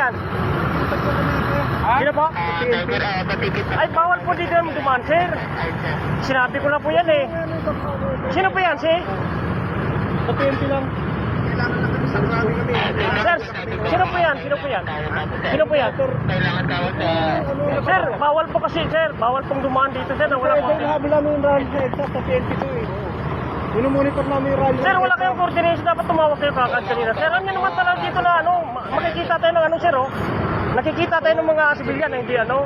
yan? Sino po? Ay, bawal po dito dumaan, sir. Sinabi ko na po yan eh. Sino po yan, sir? Sa PNP lang. Sir, sino po yan? Sino po yan? Sino po yan? Sir, bawal po kasi, sir. Bawal pong dumaan dito, sir. Na wala po. Hinahabol namin yung rally sa EDSA sa PNP to eh. Minumonitor namin yung rally. Sir, wala kayong coordination. Dapat tumawag kayo kagad kanina. Sir, alam niyo naman talaga dito na ano, makikita tayo ng ano, sir, oh. Nakikita tayo ng mga sibilyan na hindi ano.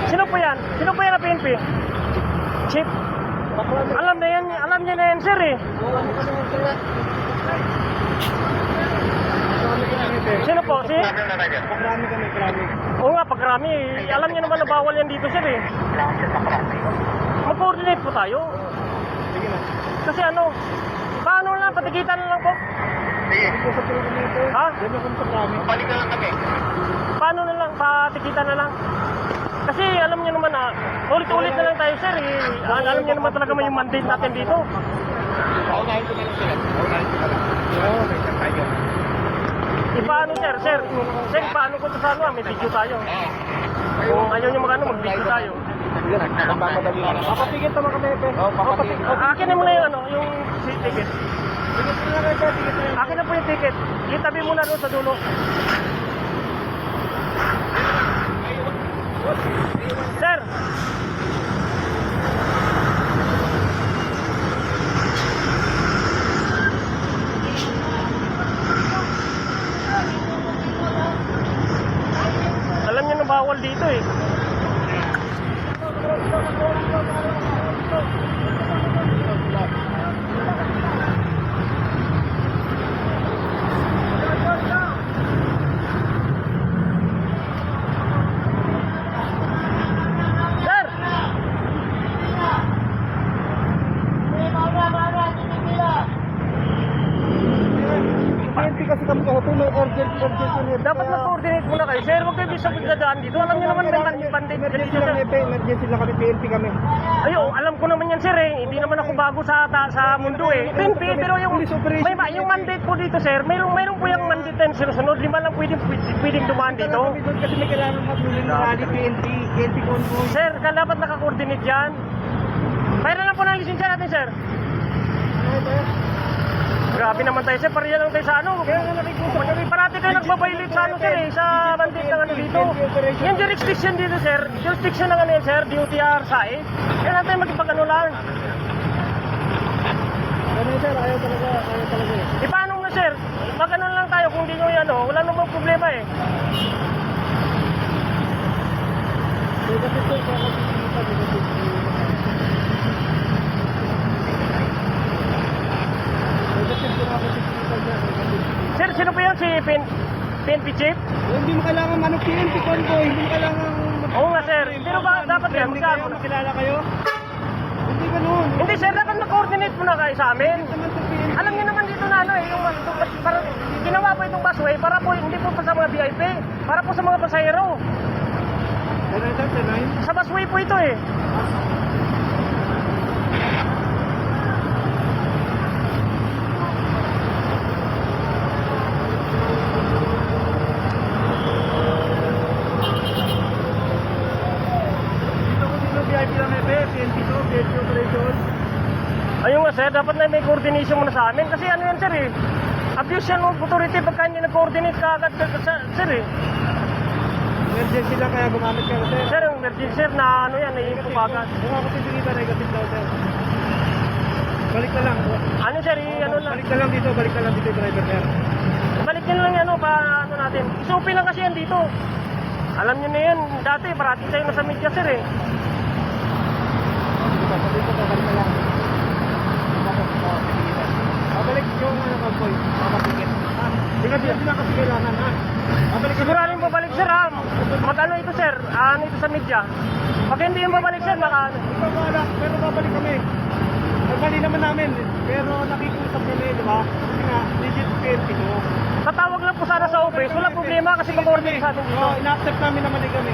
Sino po yan? Sino po yan na PNP? Chief? Alam niya na yan, sir, eh. Sino po? Si? Pagrami kami, pagrami. Oo nga, pagkarami. Alam niyo naman na bawal yan dito, sir, eh. Mag-coordinate po tayo. Sige na. Kasi ano, paano lang, patikitan na lang po. Ha? Diyan yung pagrami. Balik na lang kami. Paano na lang, patikitan na lang. Kasi alam niyo naman na, ulit-ulit na lang tayo, sir, eh. Alam niyo naman talaga may yung mandate natin dito. Paunahin ko na lang sila. Paunahin ko na lang. Oo, may tayo. Paano, sir? Sir, paano ko ito sa ano, may video tayo. Kung ayaw niyo mag-ano, mag-video tayo. Sige na, nagmamadali na. Papatigit naman kami, Epe. Akin na muna yung ano, yung ticket. Tigit na rin, Epe. Tigit na rin. Akin na po yung ticket. Itabi muna doon sa dulo. Sir! Alam niyo na bawal dito eh. Sir! PNP kasi kami kahapon, may urgent here. Dapat mag-coordinate muna kayo. Sir, huwag kayo bisa magdadaan dito. Alam niyo naman may bandit Emergency dito, lang, sir. Epe. Emergency lang kami, PNP kami. Ayo, alam ko naman yan, sir, eh. Hindi naman ako bago sa mundo, eh. Pero yung yung mandate po dito, sir, mayroon po yung mandate na sinusunod. Lima lang pwedeng dumaan dito. Kami doon kasi may kailangan maglulin ng rally, PNP convoy. Sir, dapat naka-coordinate yan. Mayroon lang po ng lisensya natin, sir. Grabe naman tayo, sir. Pariyan lang tayo sa ano. Parati kayo nagbabaylit sa ano, sir, eh. Sa bandit ng ano dito. Yung jurisdiction dito, sir. Jurisdiction ng ano yan, sir. DOTR, SAE. Kaya natin magpag-ano lang. Ano sir, ayaw talaga eh. Paano na, sir? Mag-ano lang tayo kung di nyo yan, oh. Wala namang problema, eh. Sir, sino po yan? Si PNP Chief? Hindi mo kailangan manong PNP convoy, hindi mo kailangan... Oo nga, sir. Pero ba dapat yan? Hindi kayo, makilala kayo? Hindi ganun. Hindi, sir. Dapat mag-coordinate muna kayo sa amin. Naman sa PNP. Alam niyo naman dito na ano eh, yung para, ginawa po itong busway para po hindi po sa mga VIP, para po sa mga pasahero. Sa busway po ito eh. VIP lang Epe, PNP to, PNP operation. Ayun nga, sir, dapat na may coordination muna sa amin kasi ano yan, sir, eh. Abuse yan ng authority pagka hindi nag-coordinate ka agad, sir, eh. Emergency lang kaya gumamit ka sir. Sir, yung emergency, sir, na ano yan, naiipo ka agad. Kung ako titigita, negative daw sir. Balik na lang. Ano, sir, ano lang. Balik na lang dito yung driver sir. Balik nyo lang yan, ano natin. Isupi lang kasi yan dito. Alam nyo na yan, dati, parati tayo nasa media, sir, eh. Balik na lang. Babalik yung convoy, mapapigit. Hindi na kasi kailangan ha. Babalik Siguradong babalik, sir, ha? Mag-ano ito, sir? Ano ito sa media? Pag hindi yung babalik, sir, baka... Ikaw wala, pero babalik kami. Nagbali naman namin, pero nakikiusap kami, di ba? Kasi nga, legit PNP to. Tatawag lang po sana sa office. Wala problema kasi mag-coordinate sa atin dito. Oo, ina-accept namin naman din kami.